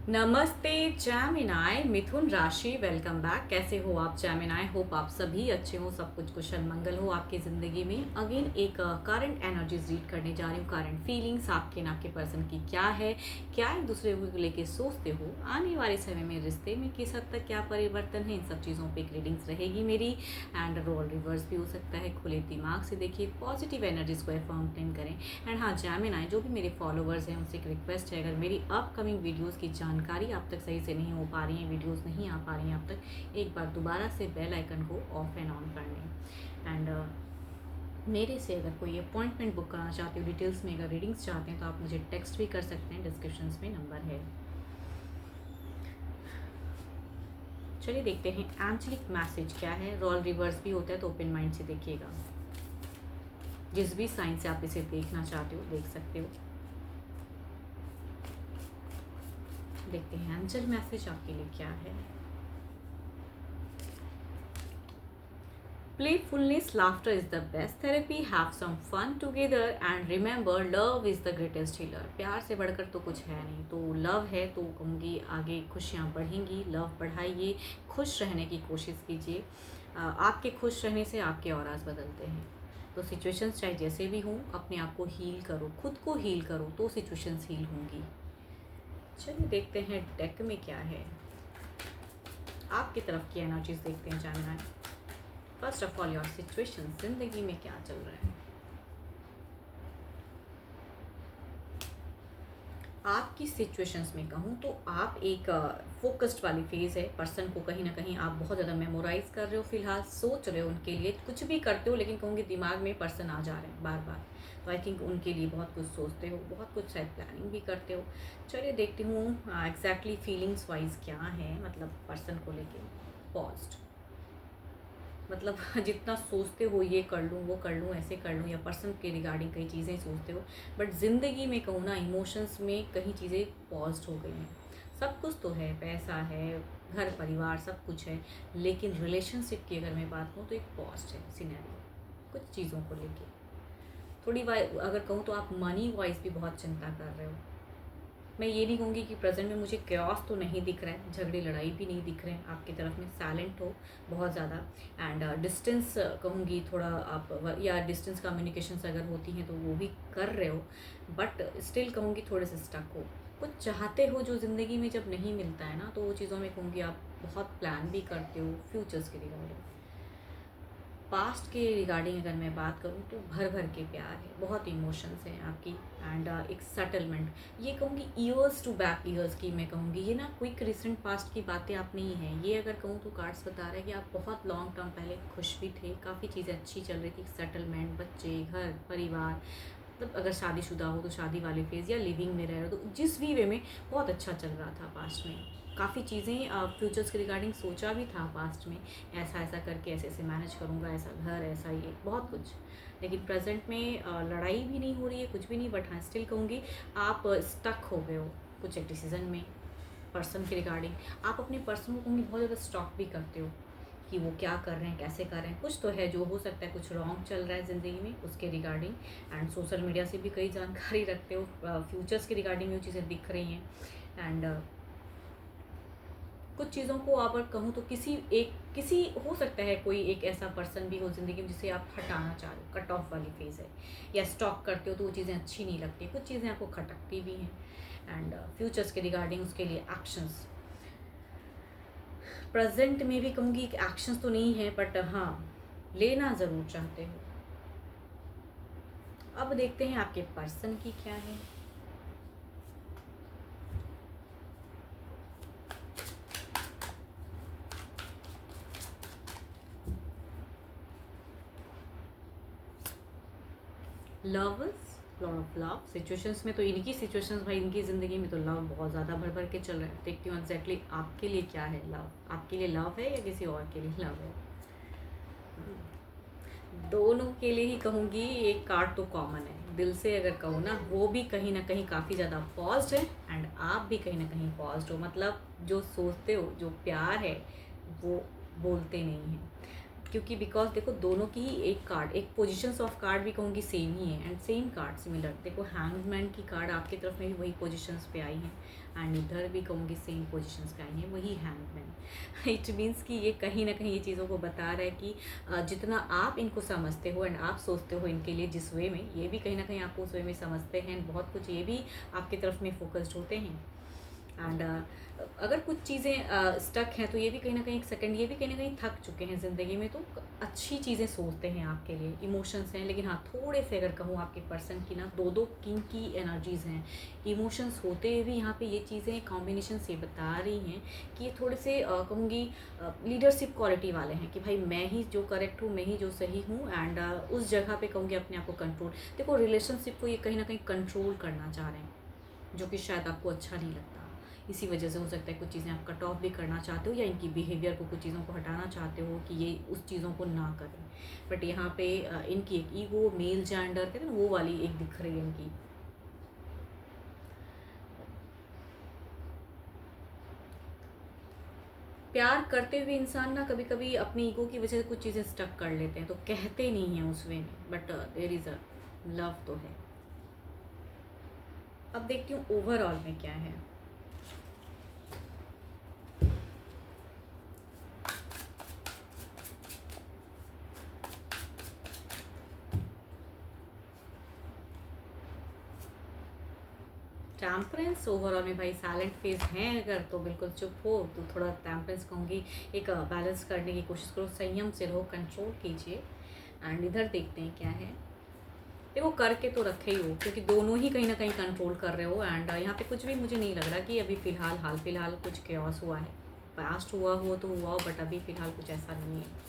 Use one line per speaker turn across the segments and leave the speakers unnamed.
नमस्ते जैमिनाई मिथुन राशि, welcome back. कैसे हो आप जैमिनाई? होप आप सभी अच्छे हो, सब कुछ कुशल मंगल हो आपकी ज़िंदगी में। अगेन एक करंट एनर्जीज रीड करने जा रही हूँ। करंट फीलिंग्स आपके ना के पर्सन की क्या है, क्या एक दूसरे को लेके सोचते हो, आने वाले समय में रिश्ते में किस हद तक क्या परिवर्तन है, इन सब चीज़ों पे एक रीडिंग्स रहेगी मेरी। एंड रोल रिवर्स भी हो सकता है। खुले दिमाग से देखिए, पॉजिटिव एनर्जीज को अफर्म करें। एंड हाँ जैमिनाई, जो भी मेरे फॉलोअर्स हैं उनसे एक रिक्वेस्ट है, अगर मेरी अपकमिंग वीडियोस की जानकारी आप तक सही से नहीं हो पा रही है, वीडियोस नहीं आ पा रही हैं आप तक, एक बार दोबारा से बेल आइकन को ऑफ एंड ऑन कर लें। एंड मेरे से अगर कोई अपॉइंटमेंट बुक करना चाहते हो, डिटेल्स में अगर रीडिंग्स चाहते हैं, तो आप मुझे टेक्स्ट भी कर सकते हैं, डिस्क्रिप्शन में नंबर है। चलिए देखते हैं एंजेलिक मैसेज क्या है। रोल रिवर्स भी होता है तो ओपन माइंड से देखिएगा। जिस भी साइन से आप इसे देखना चाहते हो देख सकते हो। देखते हैं एंजल मैसेज आपके लिए क्या है। Playfulness, laughter is the best therapy. Have some fun together and remember, love is the greatest healer. प्यार से बढ़कर तो कुछ है नहीं, तो लव है तो कहूँगी आगे खुशियाँ बढ़ेंगी। लव बढ़ाइए, खुश रहने की कोशिश कीजिए। आपके खुश रहने से आपके औराज बदलते हैं। तो सिचुएशंस चाहे जैसे भी हों, अपने आप को हील करो, खुद को हील करो, तो सिचुएशंस हील होंगी। चलिए देखते हैं डेक में क्या है। आपकी तरफ की एनर्जीज देखते हैं जानना है। First of all your situation, जिंदगी में क्या चल रहा है। आपकी सिचुएशंस में कहूँ तो आप एक फोकस्ड वाली फेज़ है। पर्सन को कहीं ना कहीं आप बहुत ज़्यादा मेमोराइज कर रहे हो, फिलहाल सोच रहे हो उनके लिए, कुछ भी करते हो लेकिन कहूँगी दिमाग में पर्सन आ जा रहे हैं बार बार। तो आई थिंक उनके लिए बहुत कुछ सोचते हो, बहुत कुछ शायद प्लानिंग भी करते हो। चलिए देखती हूँ एग्जैक्टली फीलिंग्स वाइज क्या है, मतलब पर्सन को लेके। पॉज्ड, मतलब जितना सोचते हो ये कर लूँ, वो कर लूँ, ऐसे कर लूँ, या पर्सन के रिगार्डिंग कई चीज़ें सोचते हो, बट ज़िंदगी में कहूँ ना, इमोशंस में कहीं चीज़ें पॉज्ड हो गई हैं। सब कुछ तो है, पैसा है, घर परिवार सब कुछ है, लेकिन रिलेशनशिप की अगर मैं बात करूँ तो एक पॉज्ड है सिनेरियो, कुछ चीज़ों को लेके। थोड़ी अगर कहूँ तो आप मनी वाइज भी बहुत चिंता कर रहे हो। मैं ये नहीं कहूँगी कि प्रेजेंट में मुझे क्योस तो नहीं दिख रहा है, झगड़े लड़ाई भी नहीं दिख रहे हैं आपकी तरफ में, साइलेंट हो बहुत ज़्यादा। एंड डिस्टेंस कहूँगी थोड़ा आप, या डिस्टेंस कम्युनिकेशंस अगर होती हैं तो वो भी कर रहे हो, बट स्टिल कहूँगी थोड़े से स्टक हो। कुछ चाहते हो जो ज़िंदगी में जब नहीं मिलता है ना, तो वो चीज़ों में कहूँगी आप बहुत प्लान भी करते हो फ्यूचर्स के रिगार्डिंग। पास्ट के रिगार्डिंग अगर मैं बात करूँ तो भर भर के प्यार है, बहुत इमोशंस हैं आपकी। एंड एक सेटलमेंट, ये कहूँगी ईयर्स टू बैक ईयर्स की मैं कहूँगी, ये ना क्विक रिसेंट पास्ट की बातें आप नहीं हैं। ये अगर कहूँ तो कार्ड्स बता रहे हैं कि आप बहुत लॉन्ग टर्म पहले खुश भी थे, काफ़ी चीज़ें अच्छी चल रही थी, सेटलमेंट, बच्चे, घर परिवार, मतलब अगर शादीशुदा हो तो शादी वाले फेज़, या लिविंग में रह रहे हो तो जिस भी वे में बहुत अच्छा चल रहा था पास्ट में। काफ़ी चीज़ें फ्यूचर्स के रिगार्डिंग सोचा भी था पास्ट में, ऐसा ऐसा करके ऐसे ऐसे मैनेज करूँगा, ऐसा घर, ऐसा ये बहुत कुछ। लेकिन प्रेजेंट में लड़ाई भी नहीं हो रही है, कुछ भी नहीं, बट हाँ स्टिल कहूँगी आप स्टक हो गए हो कुछ एक डिसीज़न में। पर्सन के रिगार्डिंग आप अपने पर्सन को कहूँगी बहुत ज़्यादा स्टॉक भी करते हो कि वो क्या कर रहे हैं, कैसे कर रहे हैं। कुछ तो है जो हो सकता है कुछ रॉन्ग चल रहा है ज़िंदगी में, उसके रिगार्डिंग। एंड सोशल मीडिया से भी कई जानकारी रखते हो, फ्यूचर्स के रिगार्डिंग वो चीज़ें दिख रही हैं। एंड कुछ चीज़ों को अगर कहूँ तो किसी हो सकता है कोई एक ऐसा पर्सन भी हो ज़िंदगी में जिसे आप हटाना चाह रहे हो, कट ऑफ वाली फेज़ है, या स्टॉक करते हो तो वो चीज़ें अच्छी नहीं लगती, कुछ चीज़ें आपको खटकती भी हैं। एंड फ्यूचर्स के रिगार्डिंग उसके लिए एक्शंस, प्रेजेंट में भी कहूँगी कि एक्शंस तो नहीं है, बट हाँ लेना ज़रूर चाहते हो। अब देखते हैं आपके पर्सन की क्या है। Lovers, lot of love situations में, तो इनकी सिचुएशंस भाई, इनकी ज़िंदगी में तो लव बहुत ज़्यादा भर भर के चल रहा है। देखती हूँ एग्जैक्टली आपके लिए क्या है लव। आपके लिए लव है या किसी और के लिए लव है? दोनों के लिए ही कहूँगी, एक कार्ड तो कॉमन है, दिल से अगर कहूँ ना कहीं काफ़ी ज़्यादा पॉज्ड है, एंड आप भी कहीं ना कहीं पॉज्ड हो। मतलब जो सोचते हो, जो प्यार है, वो बोलते नहीं हैं। क्योंकि बिकॉज देखो दोनों की ही एक कार्ड, एक पोजिशंस ऑफ कार्ड भी कहूँगी सेम ही है, एंड सेम कार्ड सिमिलर। देखो हैंगमैन की कार्ड आपकी तरफ में भी वही पोजिशंस पे आई हैं, एंड इधर भी कहूँगी सेम पोजिशंस पे आई हैं, वही हैंगमैन। इट मीन्स कि ये कहीं ना कहीं ये चीज़ों को बता रहा है कि जितना आप इनको समझते हो एंड आप सोचते हो इनके लिए जिस वे में, ये भी कहीं ना कहीं आपको उस वे में समझते हैं, बहुत कुछ ये भी आपकी तरफ में फोकस्ड होते हैं। एंड अगर कुछ चीज़ें स्टक हैं तो ये भी कहीं ना कहीं एक सेकंड, ये भी कहीं ना कहीं थक चुके हैं ज़िंदगी में, तो अच्छी चीज़ें सोचते हैं आपके लिए, इमोशंस हैं, लेकिन हाँ थोड़े से अगर कहूँ आपके पर्सन की ना दो किंग की एनर्जीज़ हैं, इमोशंस होते हुए भी यहाँ पे ये चीज़ें कॉम्बिनेशन से बता रही हैं कि ये थोड़े से कहूँगी लीडरशिप क्वालिटी वाले हैं, कि भाई मैं ही जो करेक्ट हूँ, मैं ही जो सही हूँ, एंड उस जगह पे कहूँगी अपने आप को कंट्रोल। देखो रिलेशनशिप को ये कहीं ना कहीं कंट्रोल करना चाह रहे हैं, जो कि शायद आपको अच्छा नहीं लगता। इसी वजह से हो सकता है कुछ चीज़ें आप कट ऑफ भी करना चाहते हो, या इनकी बिहेवियर को, कुछ चीज़ों को हटाना चाहते हो कि ये उस चीज़ों को ना करें। बट यहाँ पे इनकी एक ईगो, मेल जेंडर कहते हैं ना, वो वाली एक दिख रही है इनकी। प्यार करते हुए इंसान ना कभी कभी अपनी ईगो की वजह से कुछ चीज़ें स्टक कर लेते हैं, तो कहते नहीं हैं उस वे में, but there is a love तो है। अब देखती हूँ ओवरऑल में क्या है। टेम्परेंस ओवरऑल में भाई साइलेंट फेज हैं अगर, तो बिल्कुल चुप हो, तो थोड़ा टेम्परेंस कहूँगी एक बैलेंस करने की कोशिश करो, संयम से रहो, कंट्रोल कीजिए। एंड इधर देखते हैं क्या है। देखो करके तो रखे ही हो, क्योंकि दोनों ही कहीं ना कहीं कंट्रोल कर रहे हो, एंड यहाँ पे कुछ भी मुझे नहीं लग रहा कि अभी फ़िलहाल हाल फिलहाल कुछ केओस हुआ है। पास्ट हुआ हो तो हुआ हो, बट अभी फ़िलहाल कुछ ऐसा नहीं है।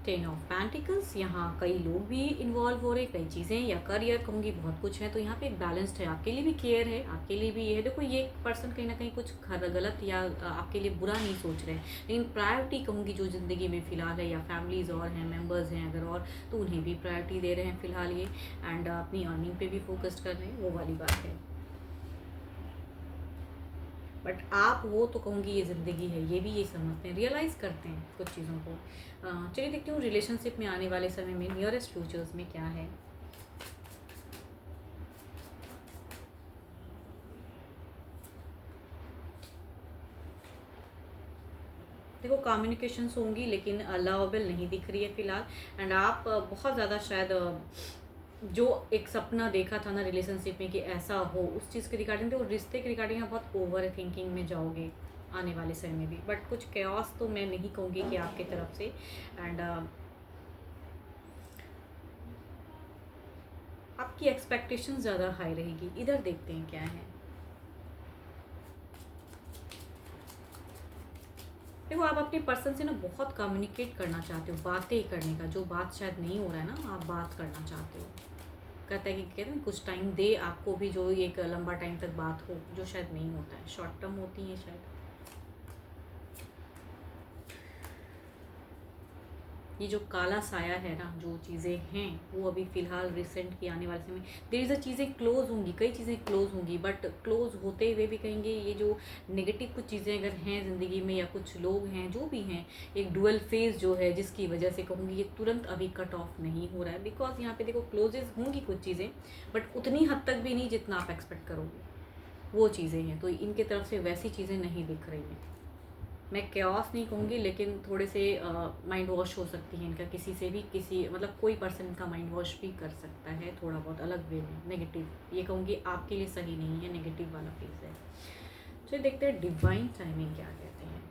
टेन ऑफ पेंटिकल्स, यहाँ कई लोग भी इन्वॉल्व हो रहे हैं, कई चीज़ें या करियर कहूँगी बहुत कुछ है, तो यहाँ पे एक बैलेंस्ड है, आपके लिए भी केयर है, आपके लिए भी ये है। देखो ये पर्सन कहीं ना कहीं कुछ गलत या आपके लिए बुरा नहीं सोच रहे हैं, लेकिन प्रायोरिटी कहूँगी जो ज़िंदगी में फ़िलहाल है, या फैमिलीज़ और हैं, मेम्बर्स हैं अगर और, तो उन्हें भी प्रायोरिटी दे रहे हैं फ़िलहाल ये, एंड अपनी अर्निंग पे भी फोकस कर रहे हैं, वो वाली बात है। बट आप वो तो कहूँगी ये ज़िंदगी है, ये भी ये समझते हैं, रियलाइज़ करते हैं कुछ चीज़ों को। चलिए देखती हूँ रिलेशनशिप में आने वाले समय में, नियरेस्ट फ्यूचर्स में क्या है। देखो कम्युनिकेशंस होंगी, लेकिन लवेबल नहीं दिख रही है फ़िलहाल, एंड आप बहुत ज़्यादा शायद जो एक सपना देखा था ना रिलेशनशिप में कि ऐसा हो, उस चीज़ के रिगार्डिंग, तो रिश्ते के रिगार्डिंग आप बहुत ओवर थिंकिंग में जाओगे आने वाले समय में भी, बट कुछ कैओस तो मैं नहीं कहूँगी कि आपकी तरफ से। एंड आपकी एक्सपेक्टेशन ज़्यादा हाई रहेगी। इधर देखते हैं क्या है। देखो आप अपने पर्सन से ना बहुत कम्युनिकेट करना चाहते हो, बातें करने का, जो बात शायद नहीं हो रहा है ना, आप बात करना चाहते हो। कहता है कि कहते हैं कुछ टाइम दे आपको भी, जो एक लंबा टाइम तक बात हो, जो शायद नहीं होता है, शॉर्ट टर्म होती है शायद। ये जो काला साया है ना, जो चीज़ें हैं वो अभी फ़िलहाल रिसेंट की आने वाले समय देर इज़ अ चीज़ें क्लोज़ होंगी, कई चीज़ें क्लोज़ होंगी, बट क्लोज़ होते हुए भी कहेंगे ये जो नेगेटिव कुछ चीज़ें अगर हैं ज़िंदगी में, या कुछ लोग हैं जो भी हैं, एक डुअल फेज़ जो है जिसकी वजह से कहूँगी ये तुरंत अभी कट ऑफ नहीं हो रहा है, बिकॉज यहाँ पे देखो क्लोजेज होंगी कुछ चीज़ें, बट उतनी हद तक भी नहीं जितना आप एक्सपेक्ट करोगे, वो चीज़ें हैं, तो इनके तरफ से वैसी चीज़ें नहीं दिख रही हैं। मैं कैओस नहीं कहूँगी, लेकिन थोड़े से माइंड वॉश हो सकती है इनका, किसी से भी, किसी मतलब कोई पर्सन इनका माइंड वॉश भी कर सकता है थोड़ा बहुत अलग वे में। नेगेटिव ये कहूँगी आपके लिए सही नहीं है, नेगेटिव वाला फेज है। चलिए देखते हैं डिवाइन टाइमिंग क्या कहते हैं।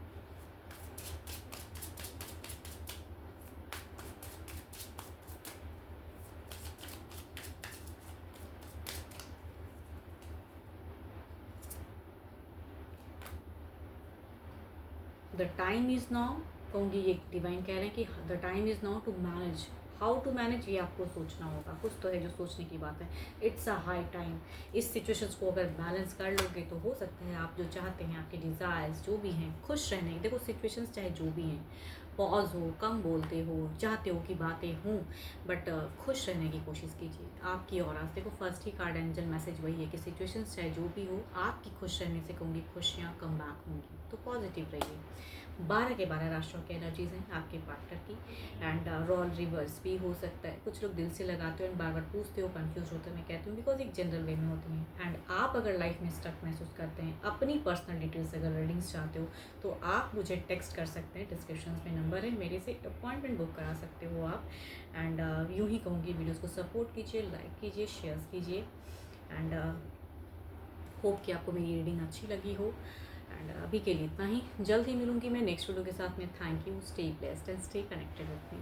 द टाइम इज़ नाउ, कहूँगी ये डिवाइन कह रहे हैं कि the time is now to manage. How to manage ये आपको सोचना होगा, कुछ तो है जो सोचने की बात है। It's a high time. इस सिचुएशंस को अगर बैलेंस कर लोगे तो हो सकता है आप जो चाहते हैं, आपके डिज़ायर्स जो भी हैं, खुश रहने, देखो सिचुएशंस चाहे जो भी हैं, पॉज़ हो, कम बोलते हो, चाहते हो कि बातें हों, बट खुश रहने की कोशिश कीजिए। आपकी ऑरा देखो, फर्स्ट ही कार्ड एंजल मैसेज वही है कि सिचुएशंस चाहे जो भी हो, आपकी खुश रहने से कहूँगी खुशियाँ कम बैक होंगी, तो पॉजिटिव रहिए। 12 के 12 राशियों की एनर्जीज़ हैं आपके पार्टनर की, एंड रोल रिवर्स भी हो सकता है। कुछ लोग दिल से लगाते हो एंड बार बार पूछते हो, कंफ्यूज होते हो, मैं कहती हूँ बिकॉज एक जनरल वे में होती हैं। एंड आप अगर लाइफ में स्टक महसूस करते हैं, अपनी पर्सनल डिटेल्स अगर रीडिंग्स चाहते हो, तो आप मुझे टेक्स्ट कर सकते हैं, डिस्क्रिप्शन में नंबर है, मेरे से अपॉइंटमेंट बुक करा सकते हो आप। एंड यूँ ही कहूँगी, वीडियोज़ को सपोर्ट कीजिए, लाइक कीजिए, शेयर कीजिए, एंड होप कि आपको मेरी रीडिंग अच्छी लगी हो। एंड अभी के लिए इतना ही, जल्द ही मिलूंगी मैं नेक्स्ट वीडियो के साथ में। Thank you, stay blessed and stay connected with me.